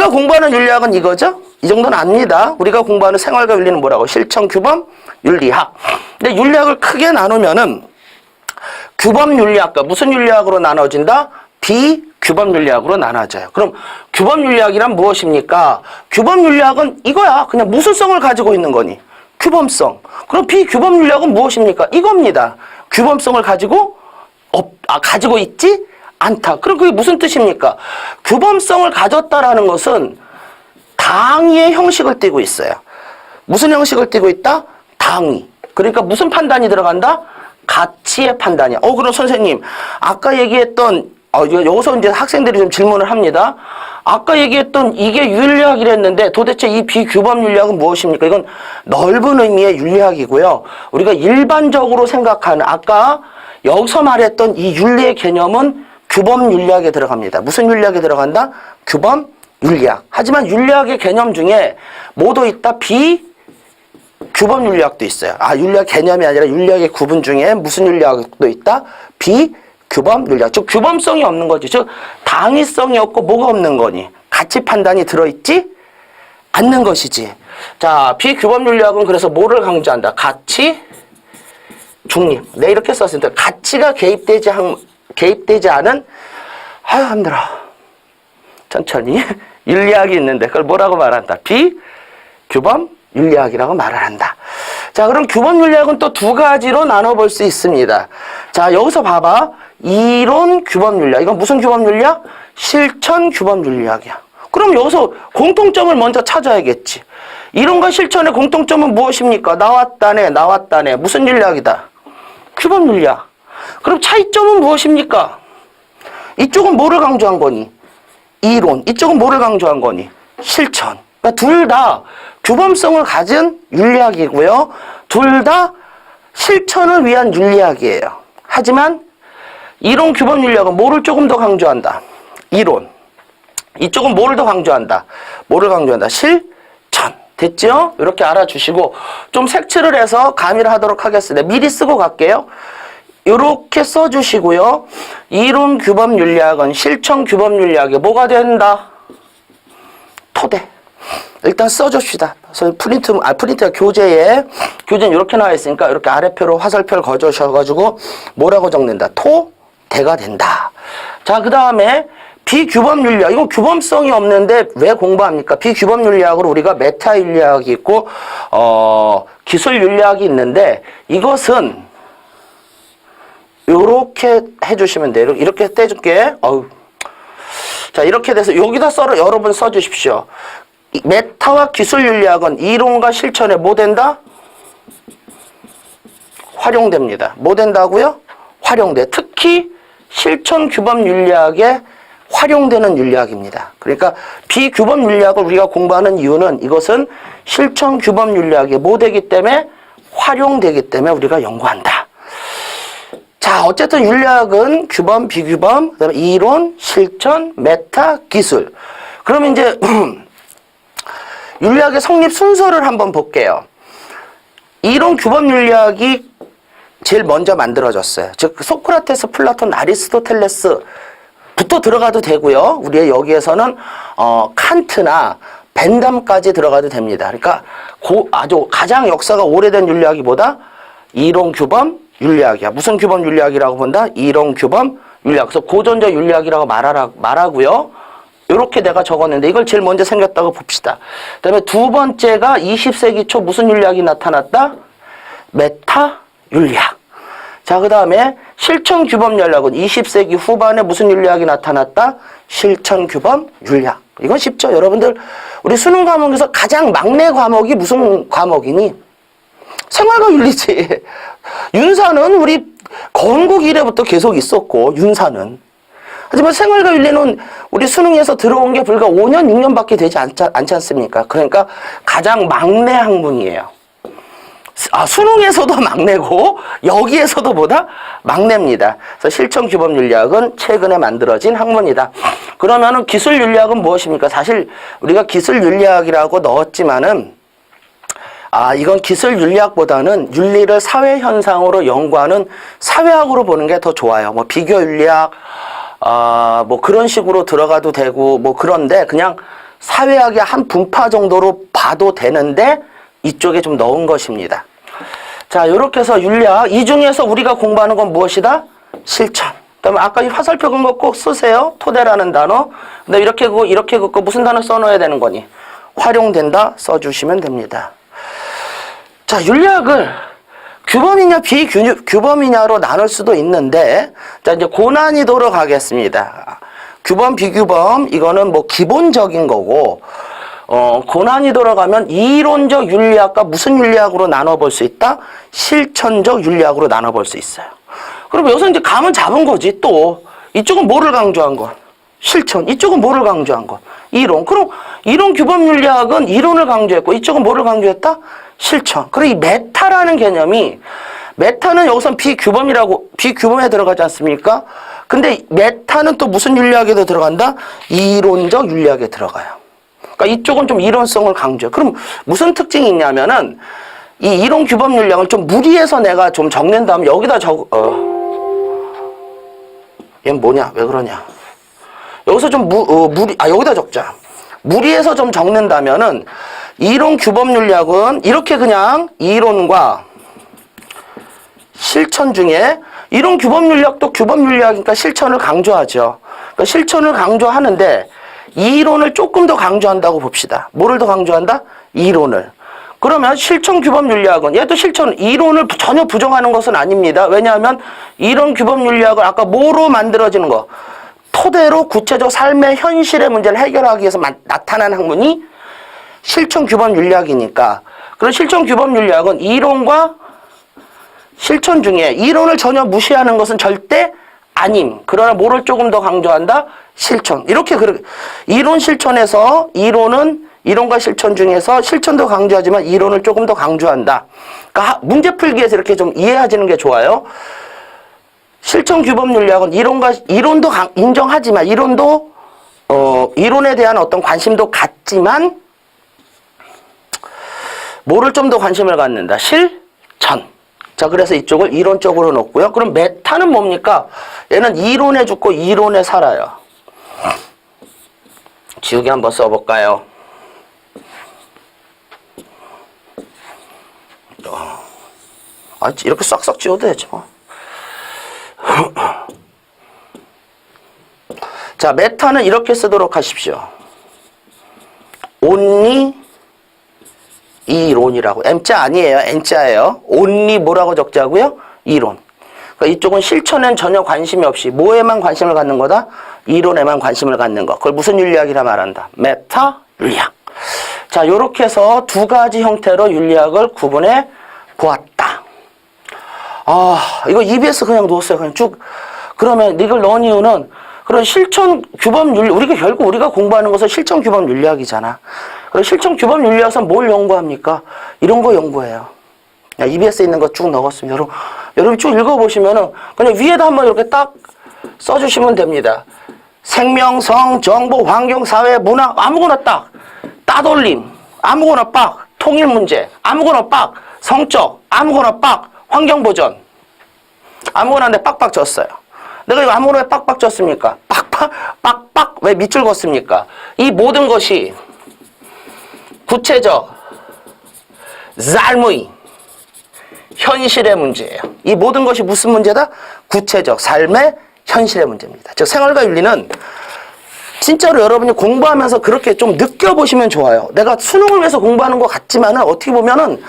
우리가 공부하는 윤리학은 이거죠? 이 정도는 압니다. 우리가 공부하는 생활과 윤리는 뭐라고? 실천, 규범, 윤리학. 근데 윤리학을 크게 나누면은 규범 윤리학과 무슨 윤리학으로 나눠진다? 비규범 윤리학으로 나눠져요. 그럼 규범 윤리학이란 무엇입니까? 규범 윤리학은 이거야. 그냥 무슨성을 가지고 있는 거니? 규범성. 그럼 비규범 윤리학은 무엇입니까? 이겁니다. 규범성을 가지고 가지고 있지 않다. 그럼 그게 무슨 뜻입니까? 규범성을 가졌다라는 것은 당위의 형식을 띠고 있어요. 무슨 형식을 띠고 있다? 당위. 그러니까 무슨 판단이 들어간다? 가치의 판단이야. 그럼 선생님, 아까 얘기했던, 여기서 이제 학생들이 좀 질문을 합니다. 아까 얘기했던 이게 윤리학이랬는데 도대체 이 비규범 윤리학은 무엇입니까? 이건 넓은 의미의 윤리학이고요. 우리가 일반적으로 생각하는, 아까 여기서 말했던 이 윤리의 개념은 규범 윤리학에 들어갑니다. 무슨 윤리학에 들어간다? 규범 윤리학. 하지만 윤리학의 개념 중에 뭐도 있다? 비규범 윤리학도 있어요. 윤리학 개념이 아니라 윤리학의 구분 중에 무슨 윤리학도 있다? 비규범 윤리학. 즉 규범성이 없는 거지. 즉 당위성이 없고 뭐가 없는 거니? 가치 판단이 들어있지 않는 것이지. 자, 비규범 윤리학은 그래서 뭐를 강조한다? 가치, 중립. 네, 이렇게 썼습니다. 가치가 개입되지 않은, 힘들어. 천천히. 윤리학이 있는데 그걸 뭐라고 말한다? 비규범 윤리학이라고 말을 한다. 자, 그럼 규범 윤리학은 또 두 가지로 나눠볼 수 있습니다. 자, 여기서 봐봐. 이론 규범 윤리학. 이건 무슨 규범 윤리학? 실천 규범 윤리학이야. 그럼 여기서 공통점을 먼저 찾아야겠지. 이론과 실천의 공통점은 무엇입니까? 나왔다네. 무슨 윤리학이다? 규범 윤리학. 그럼 차이점은 무엇입니까? 이쪽은 뭐를 강조한 거니? 이론. 이쪽은 뭐를 강조한 거니? 실천. 그러니까 둘 다 규범성을 가진 윤리학이고요. 둘 다 실천을 위한 윤리학이에요. 하지만 이론 규범 윤리학은 뭐를 조금 더 강조한다? 이론. 이쪽은 뭐를 더 강조한다? 실천. 됐죠? 이렇게 알아주시고 좀 색칠을 해서 가미를 하도록 하겠습니다. 미리 쓰고 갈게요. 이렇게 써주시고요. 이론 규범 윤리학은 실천 규범 윤리학에 뭐가 된다? 토대. 일단 써줍시다. 프린트가 교재는 이렇게 나와 있으니까 이렇게 아래표로 화살표를 거주셔가지고 뭐라고 적는다? 토대가 된다. 자, 그 다음에 비규범 윤리학. 이건 규범성이 없는데 왜 공부합니까? 비규범 윤리학으로 우리가 메타 윤리학이 있고, 기술 윤리학이 있는데 이것은 요렇게 해주시면 돼요. 이렇게 떼줄게. 자, 이렇게 돼서 여기다 여러분 써주십시오. 메타와 기술 윤리학은 이론과 실천에 뭐 된다? 활용됩니다. 뭐 된다고요? 활용돼. 특히 실천 규범 윤리학에 활용되는 윤리학입니다. 그러니까 비규범 윤리학을 우리가 공부하는 이유는 이것은 실천 규범 윤리학에 뭐 되기 때문에? 활용되기 때문에 우리가 연구한다. 자, 어쨌든 윤리학은 규범, 비규범, 그다음에 이론, 실천, 메타, 기술. 그러면 이제 윤리학의 성립 순서를 한번 볼게요. 이론 규범 윤리학이 제일 먼저 만들어졌어요. 즉 소크라테스, 플라톤, 아리스토텔레스부터 들어가도 되고요. 우리의 여기에서는 칸트나 벤담까지 들어가도 됩니다. 그러니까 아주 가장 역사가 오래된 윤리학이 뭐다? 이론 규범 윤리학이야. 무슨 규범 윤리학이라고 본다? 이론 규범 윤리학. 그래서 고전적 윤리학이라고 말하고요. 이렇게 내가 적었는데 이걸 제일 먼저 생겼다고 봅시다. 그 다음에 두 번째가 20세기 초 무슨 윤리학이 나타났다? 메타 윤리학. 자, 그 다음에 실천 규범 윤리학은 20세기 후반에 무슨 윤리학이 나타났다? 실천 규범 윤리학. 이건 쉽죠. 여러분들 우리 수능 과목에서 가장 막내 과목이 무슨 과목이니? 생활과 윤리지. 윤사는 우리 건국 이래부터 계속 있었고 윤사는. 하지만 생활과 윤리는 우리 수능에서 들어온 게 불과 5년, 6년밖에 되지 않지 않습니까? 그러니까 가장 막내 학문이에요. 수능에서도 막내고 여기에서도 보다 막내입니다. 그래서 실천 규범 윤리학은 최근에 만들어진 학문이다. 그러면은 기술 윤리학은 무엇입니까? 사실 우리가 기술 윤리학이라고 넣었지만은 이건 기술 윤리학보다는 윤리를 사회 현상으로 연구하는 사회학으로 보는 게 더 좋아요. 뭐 비교 윤리학 뭐 그런 식으로 들어가도 되고 뭐 그런데 그냥 사회학의 한 분파 정도로 봐도 되는데 이쪽에 좀 넣은 것입니다. 자, 이렇게 해서 윤리학, 이 중에서 우리가 공부하는 건 무엇이다? 실천. 그다음에 아까 이 화살표 긋은 거 꼭 쓰세요. 토대라는 단어. 근데 이렇게 긋고 무슨 단어 써놓아야 되는 거니? 활용된다 써주시면 됩니다. 자, 윤리학을 규범이냐 비규범이냐로 나눌 수도 있는데, 자, 이제 고난이도로 가겠습니다. 규범 비규범 이거는 뭐 기본적인 거고, 고난이도로 가면 이론적 윤리학과 무슨 윤리학으로 나눠볼 수 있다? 실천적 윤리학으로 나눠볼 수 있어요. 그럼 여기서 이제 감은 잡은 거지. 또 이쪽은 뭐를 강조한 거? 실천. 이쪽은 뭐를 강조한 거? 이론. 그럼 이론 규범 윤리학은 이론을 강조했고 이쪽은 뭐를 강조했다? 실천. 그리고 이 메타라는 개념이, 메타는 여기선 비규범에 들어가지 않습니까? 근데 메타는 또 무슨 윤리학에도 들어간다? 이론적 윤리학에 들어가요. 그러니까 이쪽은 좀 이론성을 강조해. 그럼 무슨 특징이 있냐면은 이 이론 규범 윤리학을 좀 무리해서 내가 좀 적는 다음에 여기다 얘는 뭐냐? 왜 그러냐? 여기서 좀 여기다 적자. 무리해서 좀 적는다면은 이론 규범 윤리학은 이렇게 그냥 이론과 실천 중에, 이론 규범 윤리학도 규범 윤리학이니까 실천을 강조하죠. 그러니까 실천을 강조하는데 이론을 조금 더 강조한다고 봅시다. 뭐를 더 강조한다? 이론을. 그러면 실천 규범 윤리학은, 얘도 실천, 이론을 전혀 부정하는 것은 아닙니다. 왜냐하면 이론 규범 윤리학을 아까 뭐로 만들어지는 거? 토대로 구체적 삶의 현실의 문제를 해결하기 위해서 나타난 학문이 실천 규범 윤리학이니까. 그런 실천 규범 윤리학은 이론과 실천 중에 이론을 전혀 무시하는 것은 절대 아님. 그러나 뭐를 조금 더 강조한다? 실천. 이렇게 이론 실천에서 이론과 실천 중에서 실천도 강조하지만 이론을 조금 더 강조한다. 그러니까 문제 풀기에서 이렇게 좀 이해하시는 게 좋아요. 실천 규범 윤리학은 이론도 인정하지만 이론에 대한 어떤 관심도 갖지만 뭐를 좀 더 관심을 갖는다? 실천. 자, 그래서 이쪽을 이론적으로 놓고요. 그럼 메타는 뭡니까? 얘는 이론에 죽고 이론에 살아요. 지우개 한번 써볼까요? 이렇게 싹싹 지워도 되지 뭐. 자, 메타는 이렇게 쓰도록 하십시오. only 이론이라고. M자 아니에요. N자예요. only 뭐라고 적자고요? 이론. 그러니까 이쪽은 실천엔 전혀 관심이 없이 뭐에만 관심을 갖는 거다? 이론에만 관심을 갖는 거. 그걸 무슨 윤리학이라 말한다? 메타 윤리학. 자, 요렇게 해서 두 가지 형태로 윤리학을 구분해 보았다. 이거 EBS 그냥 놓았어요. 그냥 쭉. 그러면 이걸 넣은 이유는 그런 실천 규범 윤리, 결국 우리가 공부하는 것은 실천 규범 윤리학이잖아. 그럼 실천 규범 윤리학에서 뭘 연구합니까? 이런 거 연구해요. EBS에 있는 거 쭉 넣었습니다. 여러분 쭉 읽어보시면은 그냥 위에다 한번 이렇게 딱 써주시면 됩니다. 생명성, 정보, 환경, 사회, 문화, 아무거나 따돌림, 아무거나 빡, 통일 문제, 아무거나 빡, 성적, 아무거나 빡, 환경 보전, 아무거나 내 빡빡 졌어요. 내가 이거 아무거나 왜 빡빡 졌습니까? 빡빡 왜 밑줄 걷습니까? 이 모든 것이 구체적 삶의 현실의 문제예요. 이 모든 것이 무슨 문제다? 구체적 삶의 현실의 문제입니다. 즉 생활과 윤리는 진짜로 여러분이 공부하면서 그렇게 좀 느껴보시면 좋아요. 내가 수능을 위해서 공부하는 것 같지만은 어떻게 보면은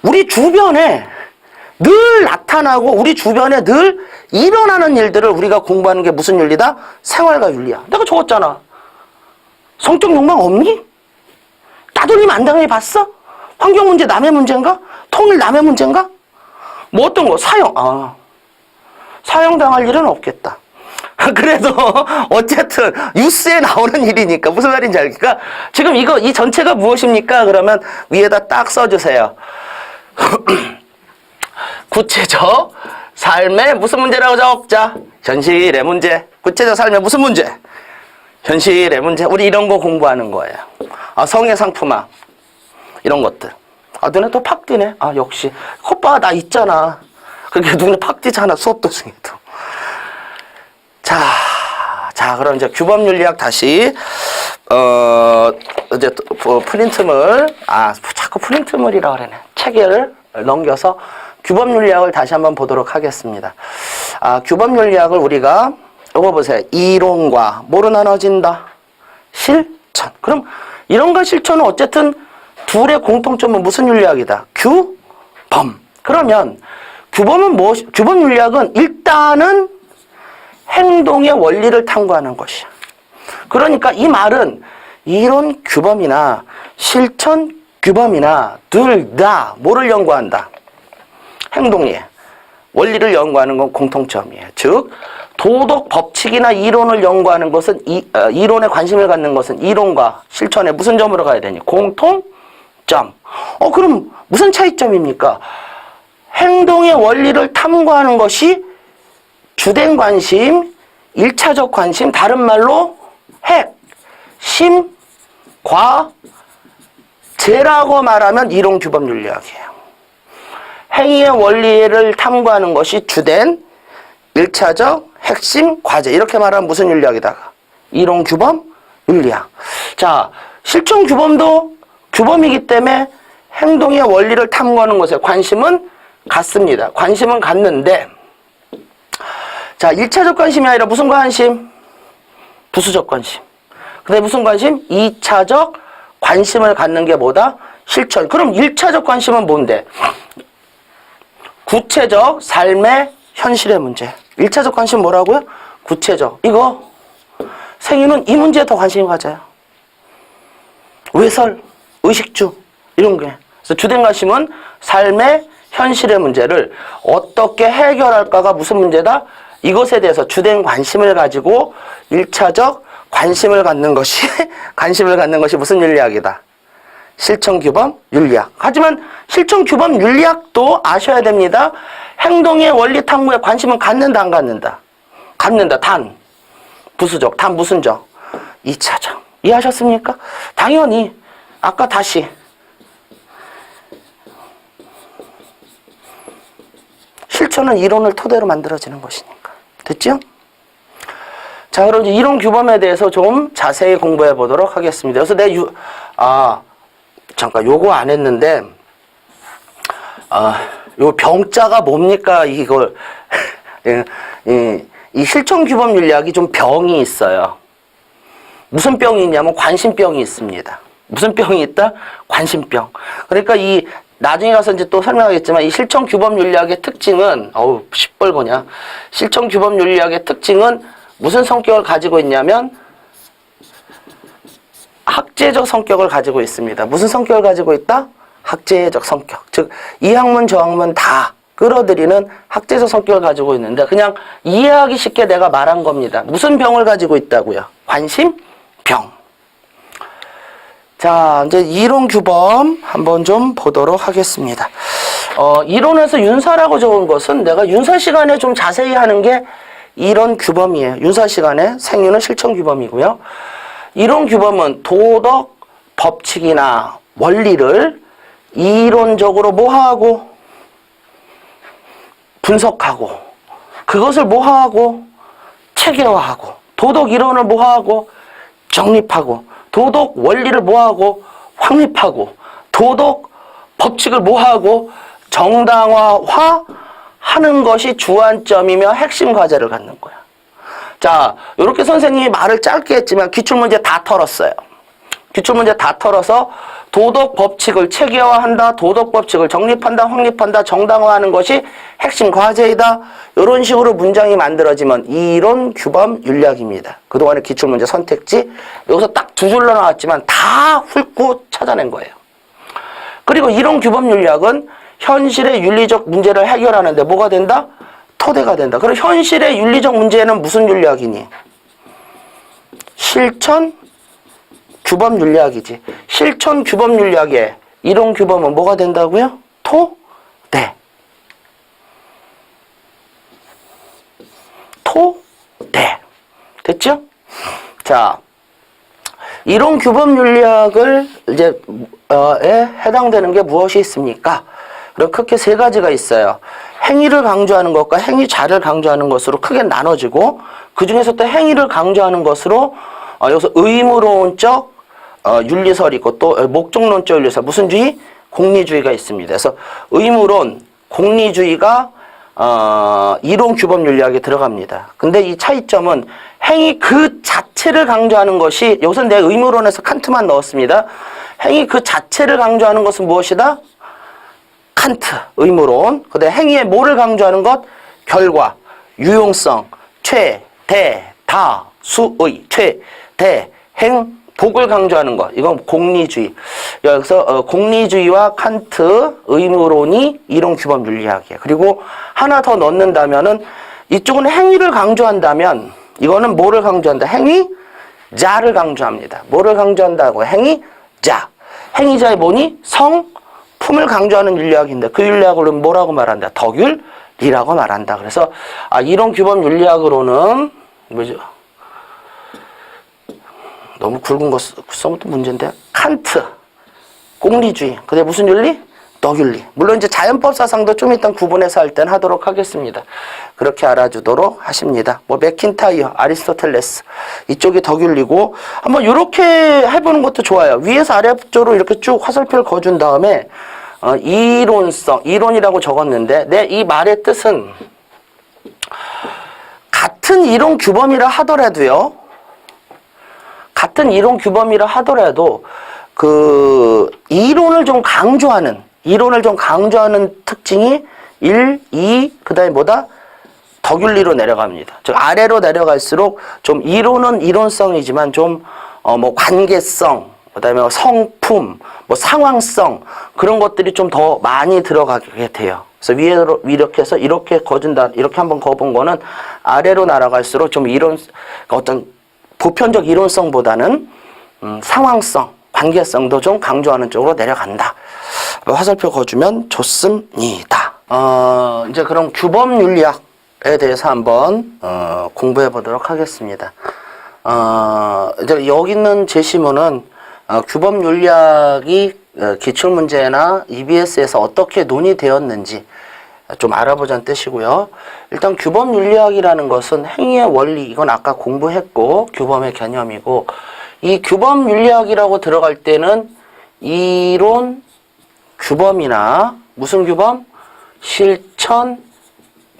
우리 주변에 늘 나타나고 우리 주변에 늘 일어나는 일들을 우리가 공부하는 게 무슨 윤리다? 생활과 윤리야. 내가 적었잖아. 성적 욕망 없니? 따돌림 안 당해 봤어? 환경 문제 남의 문제인가? 통일 남의 문제인가? 뭐 어떤 거? 사형당할 일은 없겠다. 그래도 어쨌든 뉴스에 나오는 일이니까 무슨 말인지 알겠까? 지금 이 전체가 무엇입니까? 그러면 위에다 딱 써주세요. 구체적 삶의 무슨 문제라고 적자? 현실의 문제. 구체적 삶의 무슨 문제? 현실의 문제. 우리 이런 거 공부하는 거예요. 성의 상품화 이런 것들. 눈에 또 팍 띄네. 역시 오빠 나 있잖아. 그게 눈에 팍 띄잖아. 수업 도중에도. 자, 그럼 이제 규범 윤리학 다시 이제 프린트물, 자꾸 프린트물이라고 그러네. 책을 넘겨서 규범윤리학을 다시 한번 보도록 하겠습니다. 규범윤리학을 우리가, 이거 보세요. 이론과 뭐로 나눠진다? 실천. 그럼 이론과 실천은 어쨌든 둘의 공통점은 무슨 윤리학이다? 규범. 그러면 규범은 규범윤리학은 일단은 행동의 원리를 탐구하는 것이야. 그러니까 이 말은 이론 규범이나 실천 규범이나 둘 다 뭐를 연구한다? 행동의 원리를 연구하는 건 공통점이에요. 즉 도덕 법칙이나 이론을 연구하는 것은 이론에 관심을 갖는 것은 이론과 실천에 무슨 점으로 가야 되니? 공통점. 그럼 무슨 차이점입니까? 행동의 원리를 탐구하는 것이 주된 관심, 1차적 관심, 다른 말로 핵심, 과제라고 말하면 이론 규범 윤리학이에요. 행위의 원리를 탐구하는 것이 주된 1차적 핵심 과제, 이렇게 말하면 무슨 윤리학이다? 이론 규범 윤리학. 자, 실천 규범도 규범이기 때문에 행동의 원리를 탐구하는 것에 관심은 갖습니다. 관심은 갖는데, 자, 1차적 관심이 아니라 무슨 관심? 부수적 관심. 근데 무슨 관심? 2차적 관심을 갖는 게 뭐다? 실천. 그럼 1차적 관심은 뭔데? 구체적 삶의 현실의 문제. 1차적 관심 뭐라고요? 구체적. 이거 생인은 이 문제에 더 관심이 가져요. 외설, 의식주 이런 게. 그래서 주된 관심은 삶의 현실의 문제를 어떻게 해결할까가 무슨 문제다? 이것에 대해서 주된 관심을 가지고 1차적 관심을 갖는 것이 무슨 윤리학이다? 실천규범 윤리학. 하지만 실천규범 윤리학도 아셔야 됩니다. 행동의 원리 탐구에 관심은 갖는다, 안 갖는다? 갖는다. 단 부수적, 단 무슨 적? 2차적. 이해하셨습니까? 당연히 아까 다시 실천은 이론을 토대로 만들어지는 것이니까. 됐죠? 자, 그럼 이제 이론 규범에 대해서 좀 자세히 공부해 보도록 하겠습니다. 그래서 잠깐 요거 안 했는데, 요 병자가 뭡니까? 이걸 이 실천 규범 윤리학이 좀 병이 있어요. 무슨 병이 있냐면 관심병이 있습니다. 무슨 병이 있다? 관심병. 그러니까 이 나중에 가서 이제 또 설명하겠지만 이 실천 규범 윤리학의 특징은 시뻘거냐. 실천 규범 윤리학의 특징은 무슨 성격을 가지고 있냐면 학제적 성격을 가지고 있습니다. 무슨 성격을 가지고 있다? 학제적 성격. 즉 이 학문 저 학문 다 끌어들이는 학제적 성격을 가지고 있는데 그냥 이해하기 쉽게 내가 말한 겁니다. 무슨 병을 가지고 있다고요? 관심병. 자, 이제 이론 규범 한번 좀 보도록 하겠습니다. 이론에서 윤사라고 적은 것은 내가 윤사 시간에 좀 자세히 하는 게 이론 규범이에요. 윤사 시간에 생유는 실천 규범이고요. 이론 규범은 도덕 법칙이나 원리를 이론적으로 뭐하고 분석하고 그것을 뭐하고 체계화하고 도덕 이론을 뭐하고 정립하고 도덕 원리를 뭐하고 확립하고 도덕 법칙을 뭐하고 정당화하는 것이 주안점이며 핵심 과제를 갖는 거야. 자, 이렇게 선생님이 말을 짧게 했지만 기출문제 다 털었어요. 기출문제 다 털어서 도덕 법칙을 체계화한다, 도덕 법칙을 정립한다, 확립한다, 정당화하는 것이 핵심 과제이다. 이런 식으로 문장이 만들어지면 이론 규범 윤리학입니다. 그동안의 기출문제 선택지 여기서 딱 두 줄로 나왔지만 다 훑고 찾아낸 거예요. 그리고 이론 규범 윤리학은 현실의 윤리적 문제를 해결하는데 뭐가 된다? 토대가 된다. 그럼 현실의 윤리적 문제는 무슨 윤리학이니? 실천 규범 윤리학이지. 실천 규범 윤리학의 이론 규범은 뭐가 된다고요? 토대. 토대. 됐죠? 자, 이론 규범 윤리학을 에 해당되는 게 무엇이 있습니까? 그럼 크게 세 가지가 있어요. 행위를 강조하는 것과 행위자를 강조하는 것으로 크게 나눠지고 그 중에서 또 행위를 강조하는 것으로 여기서 의무론적 윤리설이 있고 또 목적론적 윤리설. 무슨 주의? 공리주의가 있습니다. 그래서 의무론, 공리주의가 이론 규범 윤리학에 들어갑니다. 근데 이 차이점은 행위 그 자체를 강조하는 것이, 여기서 내 의무론에서 칸트만 넣었습니다. 행위 그 자체를 강조하는 것은 무엇이다? 칸트, 의무론. 그다음에 행위의 뭐를 강조하는 것? 결과, 유용성, 최, 대, 다, 수의, 최, 대, 행, 복을 강조하는 것. 이건 공리주의. 여기서 공리주의와 칸트, 의무론이 이론 규범 윤리학이에요. 그리고 하나 더 넣는다면은 이쪽은 행위를 강조한다면 이거는 뭐를 강조한다? 행위자를 강조합니다. 뭐를 강조한다고? 행위자. 행위자의 뭐니? 성품을 강조하는 윤리학인데 그 윤리학을 뭐라고 말한다? 덕윤리라고 말한다. 그래서 이론 규범 윤리학으로는 뭐죠? 너무 굵은 거 써면 또 문제인데. 칸트, 공리주의. 그게 무슨 윤리? 덕윤리. 물론 이제 자연법 사상도 좀 이따 구분해서 할 때는 하도록 하겠습니다. 그렇게 알아주도록 하십니다. 뭐 맥킨타이어, 아리스토텔레스 이쪽이 덕윤리고 한번 이렇게 해보는 것도 좋아요. 위에서 아래쪽으로 이렇게 쭉 화살표를 그어준 다음에 이론성, 이론이라고 적었는데 내 이 말의 뜻은 같은 이론 규범이라 하더라도요. 같은 이론 규범이라 하더라도 그 이론을 좀 강조하는 특징이 1, 2, 그 다음에 뭐다? 덕윤리로 내려갑니다. 즉 아래로 내려갈수록 좀 이론은 이론성이지만 좀 뭐 관계성, 그 다음에 성품, 뭐 상황성 그런 것들이 좀 더 많이 들어가게 돼요. 그래서 위로 이렇게 해서 이렇게 거준다, 이렇게 한번 거본 거는 아래로 날아갈수록 좀 이론, 어떤 보편적 이론성보다는 상황성, 관계성도 좀 강조하는 쪽으로 내려간다. 화살표 그어주면 좋습니다. 이제 그럼 규범 윤리학에 대해서 한번 공부해 보도록 하겠습니다. 이제 여기 있는 제시문은 규범 윤리학이 기출문제나 EBS에서 어떻게 논의되었는지 좀 알아보자는 뜻이고요. 일단 규범 윤리학이라는 것은 행위의 원리, 이건 아까 공부했고 규범의 개념이고, 이 규범 윤리학이라고 들어갈 때는 이론 규범이나 무슨 규범? 실천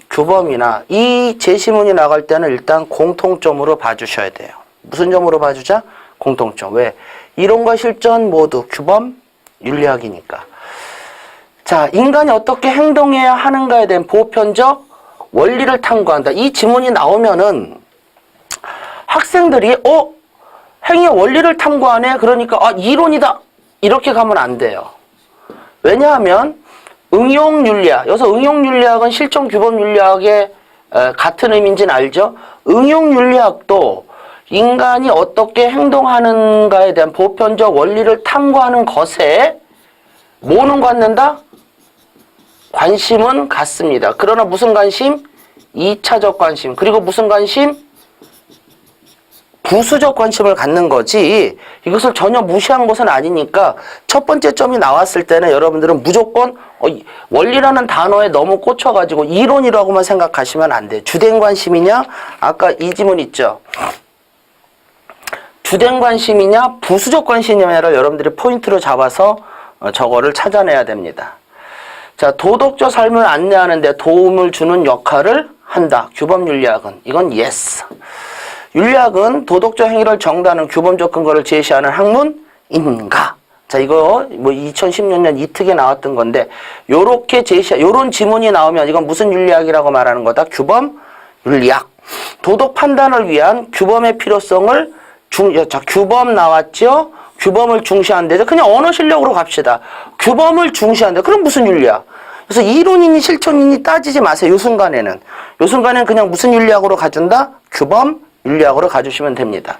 규범이나 이 제시문이 나갈 때는 일단 공통점으로 봐주셔야 돼요. 무슨 점으로 봐주자? 공통점. 왜? 이론과 실천 모두 규범 윤리학이니까. 자, 인간이 어떻게 행동해야 하는가에 대한 보편적 원리를 탐구한다. 이 지문이 나오면은 학생들이 행위의 원리를 탐구하네. 그러니까 이론이다. 이렇게 가면 안 돼요. 왜냐하면 응용윤리학, 여기서 응용윤리학은 실천 규범 윤리학의 같은 의미인지는 알죠? 응용윤리학도 인간이 어떻게 행동하는가에 대한 보편적 원리를 탐구하는 것에 뭐는 갖는다? 관심은 갖습니다. 그러나 무슨 관심? 2차적 관심. 그리고 무슨 관심? 부수적 관심을 갖는 거지 이것을 전혀 무시한 것은 아니니까 첫 번째 점이 나왔을 때는 여러분들은 무조건 원리라는 단어에 너무 꽂혀가지고 이론이라고만 생각하시면 안 돼. 주된 관심이냐? 아까 이 지문 있죠? 주된 관심이냐? 부수적 관심이냐를 여러분들이 포인트로 잡아서 저거를 찾아내야 됩니다. 자, 도덕적 삶을 안내하는 데 도움을 주는 역할을 한다. 규범윤리학은. 이건 yes. 윤리학은 도덕적 행위를 정당하는 규범적 근거를 제시하는 학문인가? 자, 이거 뭐 2016년 이특에 나왔던 건데 요렇게 요런 지문이 나오면 이건 무슨 윤리학이라고 말하는 거다? 규범 윤리학. 도덕 판단을 위한 규범의 필요성을 자, 규범 나왔죠? 규범을 중시한대. 그냥 언어 실력으로 갑시다. 규범을 중시한대. 그럼 무슨 윤리학? 그래서 이론이니 실천이니 따지지 마세요. 요 순간에는 그냥 무슨 윤리학으로 가준다? 규범 윤리학으로 가주시면 됩니다.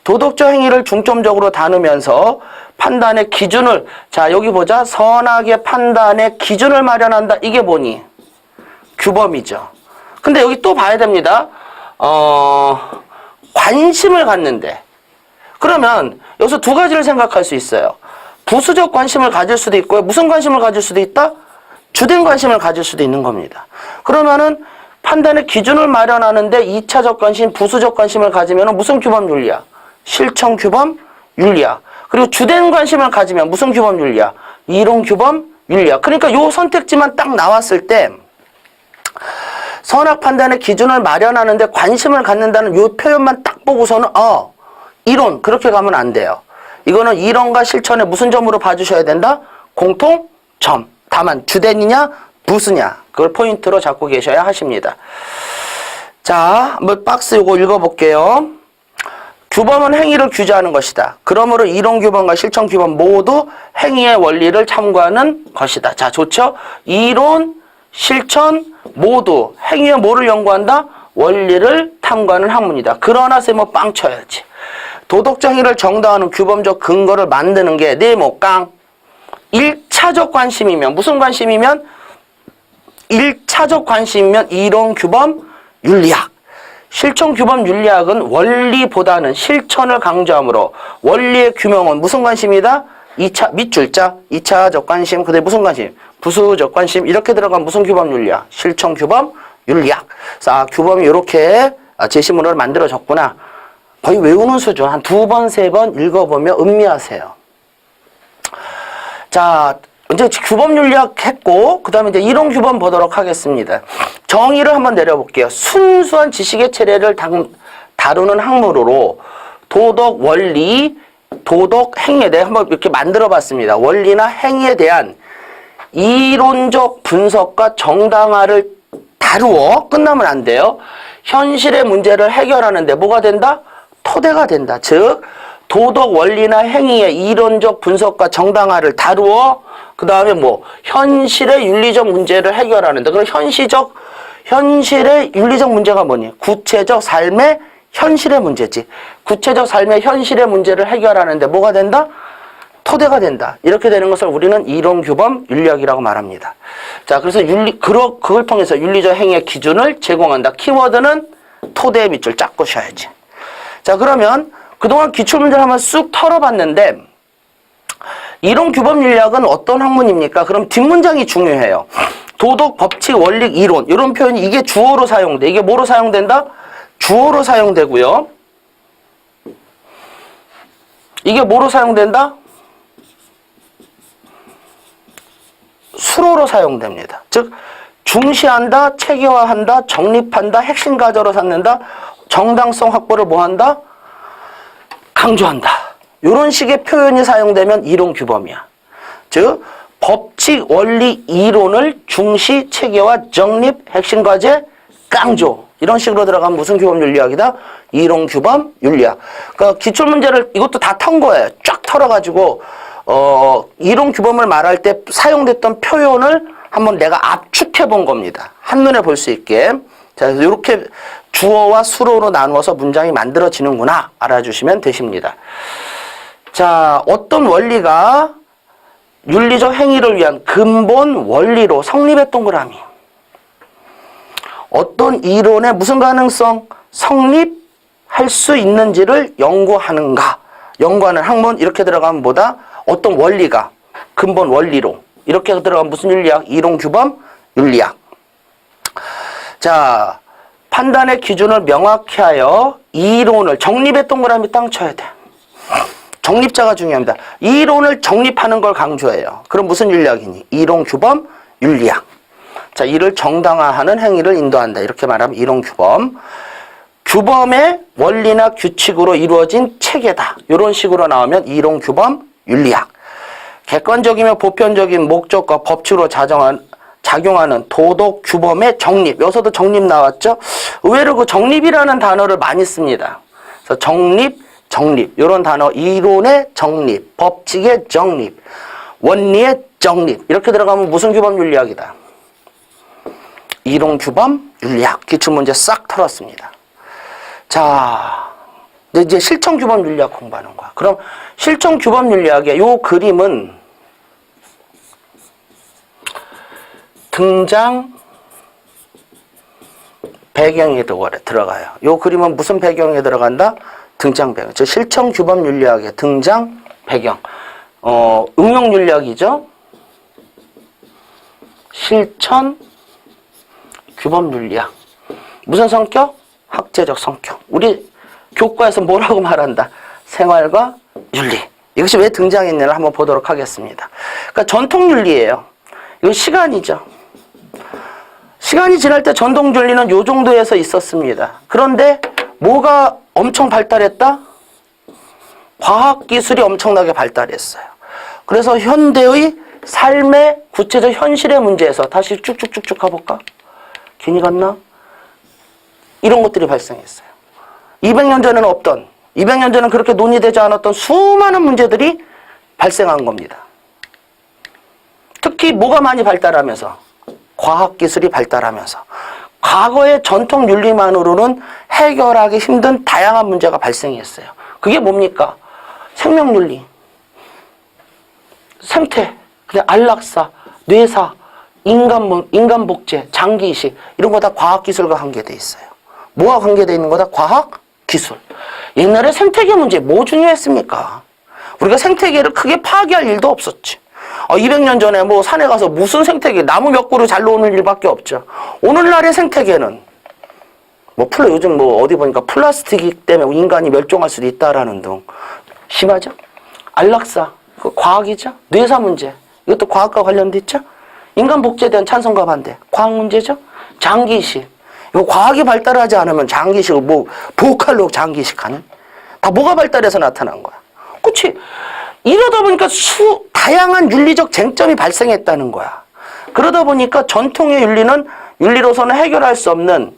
도덕적 행위를 중점적으로 다루면서 판단의 기준을, 자 여기 보자. 선악의 판단의 기준을 마련한다. 이게 뭐니? 규범이죠. 근데 여기 또 봐야 됩니다. 관심을 갖는데, 그러면 여기서 두 가지를 생각할 수 있어요. 부수적 관심을 가질 수도 있고요. 무슨 관심을 가질 수도 있다? 주된 관심을 가질 수도 있는 겁니다. 그러면은 판단의 기준을 마련하는데 2차적 관심, 부수적 관심을 가지면 무슨 규범 윤리학? 실천 규범 윤리학. 그리고 주된 관심을 가지면 무슨 규범 윤리학? 이론 규범 윤리학. 그러니까 요 선택지만 딱 나왔을 때 선악 판단의 기준을 마련하는데 관심을 갖는다는 요 표현만 딱 보고서는 이론 그렇게 가면 안 돼요. 이거는 이론과 실천의 무슨 점으로 봐주셔야 된다? 공통점. 다만 주된이냐 무슨냐 그걸 포인트로 잡고 계셔야 하십니다. 자, 한번 박스 요거 읽어볼게요. 규범은 행위를 규제하는 것이다. 그러므로 이론 규범과 실천 규범 모두 행위의 원리를 참고하는 것이다. 자, 좋죠? 이론, 실천 모두 행위의 뭐를 연구한다? 원리를 탐구하는 학문이다. 그러나 쌤은 빵 쳐야지. 도덕적 행위를 정당화하는 규범적 근거를 만드는 게 네모깡. 1차적 관심이면 무슨 관심이면 1차적 관심이면 이론 규범 윤리학. 실천 규범 윤리학은 원리보다는 실천을 강조하므로 원리의 규명은 무슨 관심이다? 2차 밑줄자 2차적 관심. 그다음에 무슨 관심? 부수적 관심. 이렇게 들어간 무슨 규범 윤리학? 실천 규범 윤리학. 자, 규범이 이렇게 제시문을 만들어졌구나. 거의 외우는 수준. 한 2번, 3번 읽어보면 음미하세요. 자, 이제 규범 윤리학 했고, 그 다음에 이제 이론 규범 보도록 하겠습니다. 정의를 한번 내려볼게요. 순수한 지식의 체례를 다루는 학문으로 도덕, 원리, 도덕, 행위에 대해 한번 이렇게 만들어 봤습니다. 원리나 행위에 대한 이론적 분석과 정당화를 다루어 끝나면 안 돼요. 현실의 문제를 해결하는데 뭐가 된다? 토대가 된다. 즉 도덕 원리나 행위의 이론적 분석과 정당화를 다루어 그 다음에 뭐 현실의 윤리적 문제를 해결하는데 그럼 현실의 윤리적 문제가 뭐니? 구체적 삶의 현실의 문제지. 구체적 삶의 현실의 문제를 해결하는데 뭐가 된다? 토대가 된다. 이렇게 되는 것을 우리는 이론 규범 윤리학이라고 말합니다. 자, 그래서 그걸 통해서 윤리적 행위의 기준을 제공한다. 키워드는 토대의 밑줄 쫙 꽂으셔야지. 자, 그러면 그동안 기출문제를 한번 쑥 털어봤는데 이론 규범 윤리학은 어떤 학문입니까? 그럼 뒷문장이 중요해요. 도덕, 법칙, 원리, 이론 이런 표현이 이게 주어로 사용돼. 이게 뭐로 사용된다? 주어로 사용되고요. 이게 뭐로 사용된다? 수로로 사용됩니다. 즉 중시한다, 체계화한다, 정립한다, 핵심 가저로 삼는다, 정당성 확보를 뭐한다? 강조한다. 이런 식의 표현이 사용되면 이론 규범이야. 즉 법칙, 원리, 이론을 중시, 체계화, 정립, 핵심 과제, 강조 이런 식으로 들어가면 무슨 규범 윤리학이다? 이론 규범 윤리학. 그러니까 기출문제를 이것도 다 턴 거예요. 쫙 털어가지고 이론 규범을 말할 때 사용됐던 표현을 한번 내가 압축해 본 겁니다. 한눈에 볼 수 있게. 자, 그래서 이렇게 주어와 수로로 나누어서 문장이 만들어지는구나 알아주시면 되십니다. 자, 어떤 원리가 윤리적 행위를 위한 근본 원리로 성립의 동그라미. 어떤 이론의 무슨 가능성, 성립할 수 있는지를 연구하는가. 연구하는 학문 이렇게 들어가면 뭐다? 어떤 원리가 근본 원리로 이렇게 들어가면 무슨 윤리학? 이론 규범 윤리학. 자, 판단의 기준을 명확히 하여 이론을 정립의 동그라미 땅 쳐야 돼. 정립자가 중요합니다. 이론을 정립하는 걸 강조해요. 그럼 무슨 윤리학이니? 이론 규범 윤리학. 자, 이를 정당화하는 행위를 인도한다. 이렇게 말하면 이론 규범. 규범의 원리나 규칙으로 이루어진 체계다. 이런 식으로 나오면 이론 규범 윤리학. 객관적이며 보편적인 목적과 법칙으로 작용하는 도덕 규범의 정립. 여기서도 정립 나왔죠? 의외로 그 정립이라는 단어를 많이 씁니다. 그래서 정립, 이런 단어, 이론의 정립, 법칙의 정립, 원리의 정립. 이렇게 들어가면 무슨 규범 윤리학이다? 이론 규범 윤리학. 기출문제 싹 털었습니다. 자, 이제 실천 규범 윤리학 공부하는 거야. 그럼 실천 규범 윤리학의 요 그림은 등장 배경에 들어가요. 요 그림은 무슨 배경에 들어간다? 등장 배경. 저 실천 규범 윤리학의 등장 배경. 응용 윤리학이죠. 실천 규범 윤리학. 무슨 성격? 학제적 성격. 우리 교과에서 뭐라고 말한다? 생활과 윤리. 이것이 왜 등장했냐를 한번 보도록 하겠습니다. 그러니까 전통윤리예요. 이거 시간이죠. 시간이 지날 때 전통윤리는 요 정도에서 있었습니다. 그런데 뭐가 엄청 발달했다? 과학기술이 엄청나게 발달했어요. 그래서 현대의 삶의 구체적 현실의 문제에서 다시 쭉쭉쭉쭉 가볼까? 괜히 갔나? 이런 것들이 발생했어요. 200년 전에는 없던, 200년 전에는 그렇게 논의되지 않았던 수많은 문제들이 발생한 겁니다. 특히 뭐가 많이 발달하면서? 과학기술이 발달하면서 과거의 전통 윤리만으로는 해결하기 힘든 다양한 문제가 발생했어요. 그게 뭡니까? 생명윤리, 생태, 그냥 안락사, 뇌사, 인간복제, 장기이식 이런 거 다 과학기술과 관계돼 있어요. 뭐와 관계돼 있는 거다? 과학기술. 옛날에 생태계 문제 뭐 중요했습니까? 우리가 생태계를 크게 파괴할 일도 없었지. 200년 전에 뭐 산에 가서 무슨 생태계, 나무 몇 그루 잘 놓는 일밖에 없죠. 오늘날의 생태계는 요즘 어디 보니까 플라스틱 때문에 인간이 멸종할 수도 있다라는 등 심하죠? 안락사, 그 과학이죠? 뇌사 문제, 이것도 과학과 관련돼 있죠? 인간 복제에 대한 찬성과 반대, 과학 문제죠? 장기이식, 이거 과학이 발달하지 않으면 장기이식을 보호칼로 장기이식 하는? 다 뭐가 발달해서 나타난 거야? 그치? 이러다 보니까 다양한 윤리적 쟁점이 발생했다는 거야. 그러다 보니까 전통의 윤리는 윤리로서는 해결할 수 없는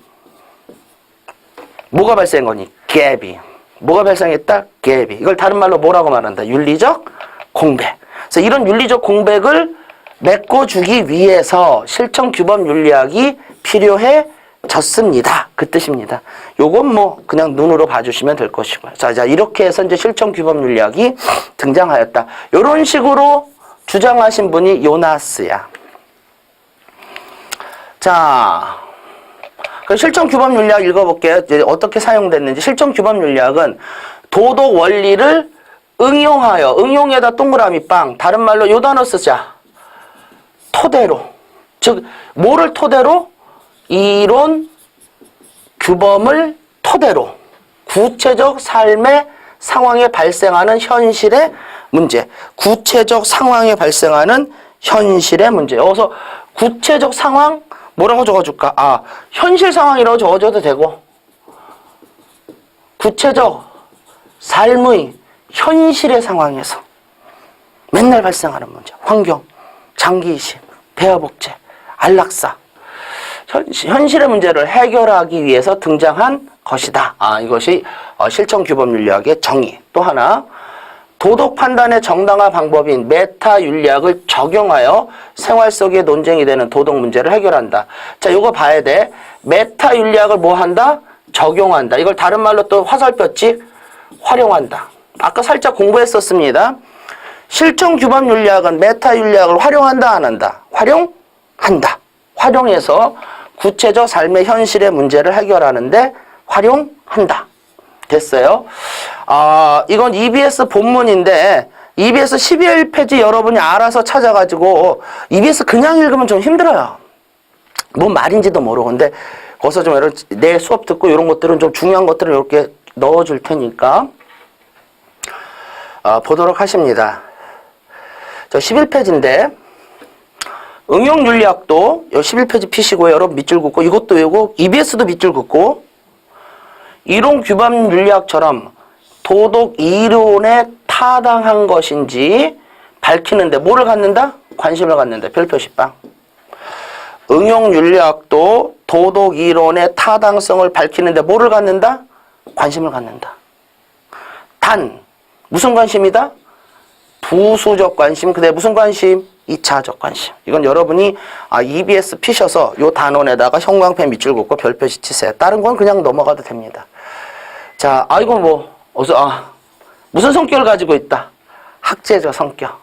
뭐가 발생한 거니? 갭이. 뭐가 발생했다? 갭이. 이걸 다른 말로 뭐라고 말한다? 윤리적 공백. 그래서 이런 윤리적 공백을 메꿔주기 위해서 실천규범 윤리학이 필요해졌습니다. 그 뜻입니다. 요건 그냥 눈으로 봐주시면 될 것이고요. 자, 이렇게 해서 이제 실천규범 윤리학이 등장하였다. 이런 식으로 주장하신 분이 요나스야. 자, 그 실천규범 윤리학 읽어볼게요. 이제 어떻게 사용됐는지. 실천규범 윤리학은 도덕 원리를 응용하여, 응용에다 동그라미 빵, 다른 말로 요 단어 쓰자. 토대로. 즉, 뭐를 토대로? 이론, 규범을 토대로 구체적 삶의 상황에 발생하는 현실의 문제, 구체적 상황에 발생하는 현실의 문제. 여기서 구체적 상황 뭐라고 적어줄까? 현실 상황이라고 적어줘도 되고, 구체적 삶의 현실의 상황에서 맨날 발생하는 문제, 환경, 장기이식, 대화복제, 안락사, 현실의 문제를 해결하기 위해서 등장한 것이다. 이것이 실천규범윤리학의 정의. 또 하나, 도덕 판단의 정당한 방법인 메타윤리학을 적용하여 생활 속에 논쟁이 되는 도덕 문제를 해결한다. 자, 이거 봐야 돼. 메타윤리학을 뭐 한다? 적용한다. 이걸 다른 말로 또 화살표찍 활용한다. 아까 살짝 공부했었습니다. 실천규범윤리학은 메타윤리학을 활용한다, 안 한다? 활용한다. 활용해서 구체적 삶의 현실의 문제를 해결하는데 활용한다. 됐어요? 이건 EBS 본문인데 EBS 11페이지 여러분이 알아서 찾아가지고 EBS 그냥 읽으면 좀 힘들어요. 뭔 말인지도 모르고. 근데 거기서 좀 내 수업 듣고 이런 것들은 좀 중요한 것들을 이렇게 넣어줄 테니까 보도록 하십니다. 저 11페이지인데 응용윤리학도 11페이지 피시고요. 여러분 밑줄 긋고 이것도 외우고 EBS도 밑줄 긋고 이론규범 윤리학처럼 도덕 이론에 타당한 것인지 밝히는데 뭐를 갖는다? 관심을 갖는다. 별표시빵. 응용윤리학도 도덕 이론의 타당성을 밝히는데 뭐를 갖는다? 관심을 갖는다. 단 무슨 관심이다? 부수적 관심. 근데 무슨 관심? 2차적 관심. 이건 여러분이 EBS 피셔서 요 단원에다가 형광펜 밑줄 긋고 별표시 치세요. 다른 건 그냥 넘어가도 됩니다. 자, 이거 무슨 성격을 가지고 있다? 학제적 성격.